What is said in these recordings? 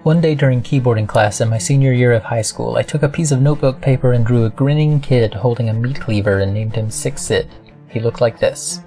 One day during keyboarding class in my senior year of high school, I took a piece of notebook paper and drew a grinning kid holding a meat cleaver and named him Sick Sid. He looked like this.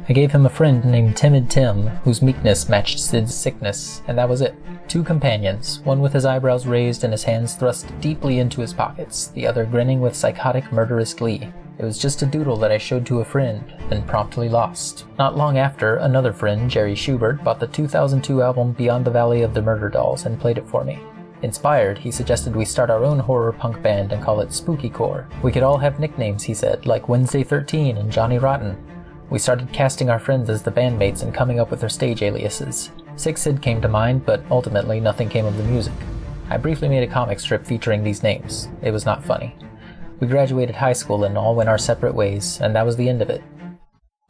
I gave him a friend named Timid Tim, whose meekness matched Sid's sickness, and that was it. 2 companions, one with his eyebrows raised and his hands thrust deeply into his pockets, the other grinning with psychotic, murderous glee. It was just a doodle that I showed to a friend, then promptly lost. Not long after, another friend, Jerry Schubert, bought the 2002 album Beyond the Valley of the Murder Dolls and played it for me. Inspired, he suggested we start our own horror punk band and call it Spooky Core. We could all have nicknames, he said, like Wednesday 13 and Johnny Rotten. We started casting our friends as the bandmates and coming up with their stage aliases. Sick Sid came to mind, but ultimately nothing came of the music. I briefly made a comic strip featuring these names. It was not funny. We graduated high school and all went our separate ways, and that was the end of it.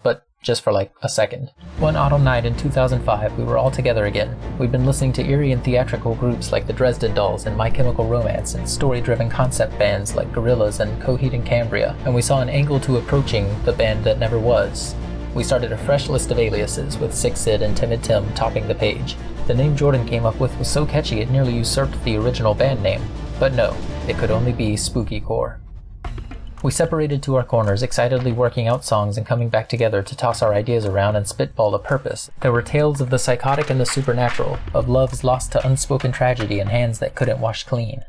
But just for like a second. One autumn night in 2005, we were all together again. We'd been listening to eerie and theatrical groups like the Dresden Dolls and My Chemical Romance, and story-driven concept bands like Gorillaz and Coheed and Cambria, and we saw an angle to approaching the band that never was. We started a fresh list of aliases, with Sick Sid and Timid Tim topping the page. The name Jordan came up with was so catchy it nearly usurped the original band name. But no, it could only be Spooky Core. We separated to our corners, excitedly working out songs and coming back together to toss our ideas around and spitball a purpose. There were tales of the psychotic and the supernatural, of loves lost to unspoken tragedy and hands that couldn't wash clean.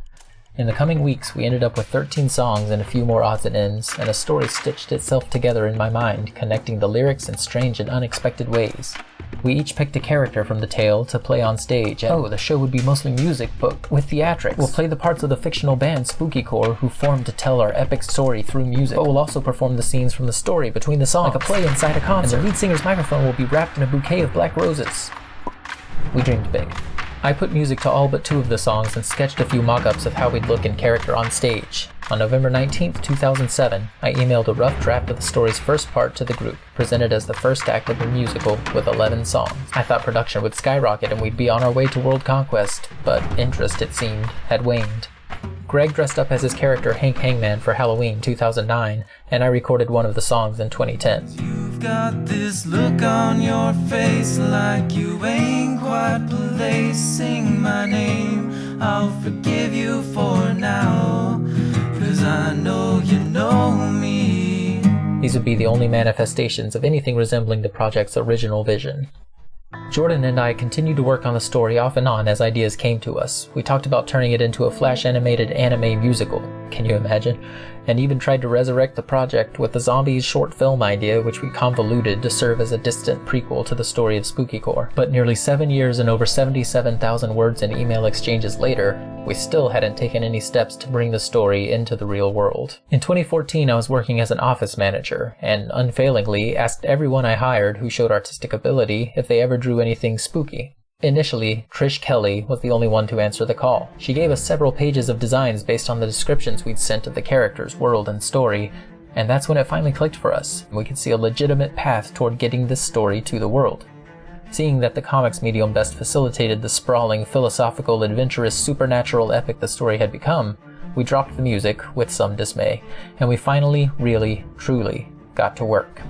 In the coming weeks, we ended up with 13 songs and a few more odds and ends, and a story stitched itself together in my mind, connecting the lyrics in strange and unexpected ways. We each picked a character from the tale to play on stage, and the show would be mostly music, but with theatrics. We'll play the parts of the fictional band Spooky Core, who formed to tell our epic story through music, but we'll also perform the scenes from the story between the songs, like a play inside a concert, and the lead singer's microphone will be wrapped in a bouquet of black roses. We dreamed big. I put music to all but 2 of the songs and sketched a few mock-ups of how we'd look in character on stage. On November 19th, 2007, I emailed a rough draft of the story's first part to the group, presented as the first act of the musical with 11 songs. I thought production would skyrocket and we'd be on our way to world conquest, but interest, it seemed, had waned. Greg dressed up as his character Hank Hangman for Halloween 2009, and I recorded one of the songs in 2010. You've got this look on your face like you ain't quite placing my name. I'll forgive you for now, 'cause I know you know me. These would be the only manifestations of anything resembling the project's original vision. Jordan and I continued to work on the story off and on as ideas came to us. We talked about turning it into a flash-animated anime musical, can you imagine? And even tried to resurrect the project with the Zombies short film idea, which we convoluted to serve as a distant prequel to the story of Spooky Core. But nearly 7 years and over 77,000 words in email exchanges later, we still hadn't taken any steps to bring the story into the real world. In 2014, I was working as an office manager, and unfailingly asked everyone I hired who showed artistic ability if they ever drew anything spooky. Initially, Trish Kelly was the only one to answer the call. She gave us several pages of designs based on the descriptions we'd sent of the characters, world, and story, and that's when it finally clicked for us. We could see a legitimate path toward getting this story to the world. Seeing that the comics medium best facilitated the sprawling, philosophical, adventurous, supernatural epic the story had become, we dropped the music with some dismay, and we finally, really, truly got to work.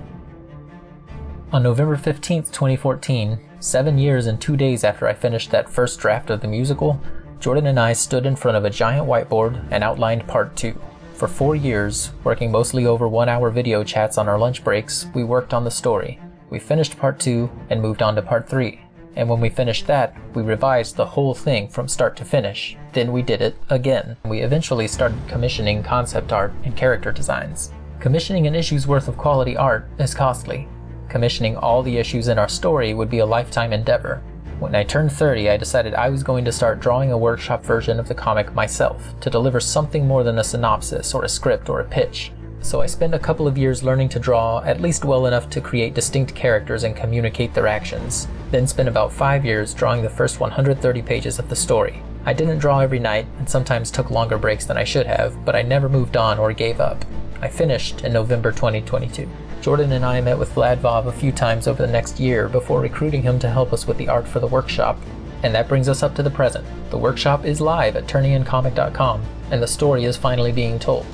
On November 15th, 2014, 7 years and 2 days after I finished that first draft of the musical, Jordan and I stood in front of a giant whiteboard and outlined Part 2. For 4 years, working mostly over 1-hour video chats on our lunch breaks, we worked on the story. We finished Part 2 and moved on to Part 3. And when we finished that, we revised the whole thing from start to finish. Then we did it again. We eventually started commissioning concept art and character designs. Commissioning an issue's worth of quality art is costly. Commissioning all the issues in our story would be a lifetime endeavor. When I turned 30, I decided I was going to start drawing a workshop version of the comic myself, to deliver something more than a synopsis or a script or a pitch. So I spent a couple of years learning to draw at least well enough to create distinct characters and communicate their actions, then spent about 5 years drawing the first 130 pages of the story. I didn't draw every night and sometimes took longer breaks than I should have, but I never moved on or gave up. I finished in November 2022. Jordan and I met with Vladvov a few times over the next year before recruiting him to help us with the art for the workshop. And that brings us up to the present. The workshop is live at ternioncomic.com, and the story is finally being told.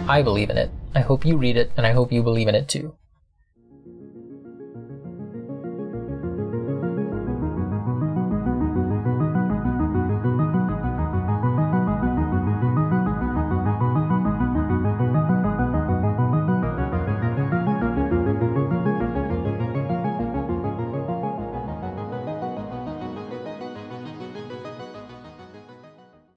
I believe in it. I hope you read it, and I hope you believe in it too.